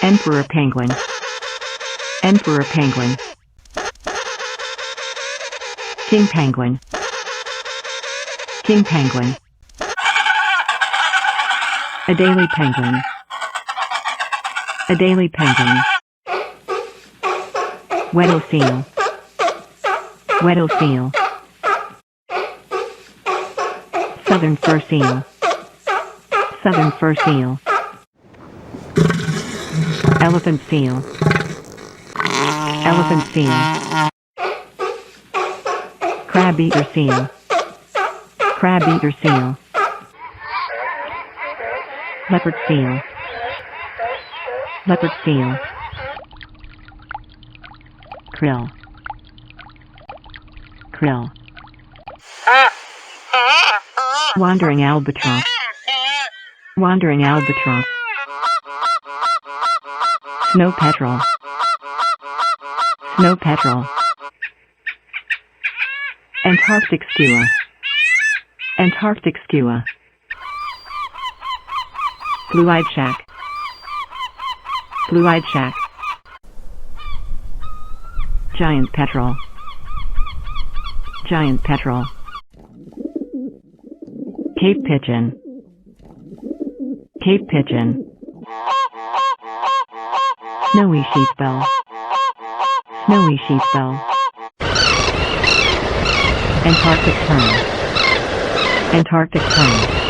Emperor penguin. Emperor penguin. King penguin. King penguin. Adelie penguin. Adelie penguin. Weddell seal. Weddell seal. Southern fur seal. Southern fur seal. Elephant seal. Elephant seal. Crabeater seal. Crabeater seal. Leopard seal. Leopard seal. Krill. Krill. Wandering albatross. Wandering albatross. Snow petrel. Snow petrel. Antarctic skua. Antarctic skua. Blue-eyed shag. Blue-eyed shag. Giant petrel. Giant petrel. Cape pigeon. Cape pigeon. Snowy sheathbill. Snowy sheathbill. Antarctic tern. Antarctic tern.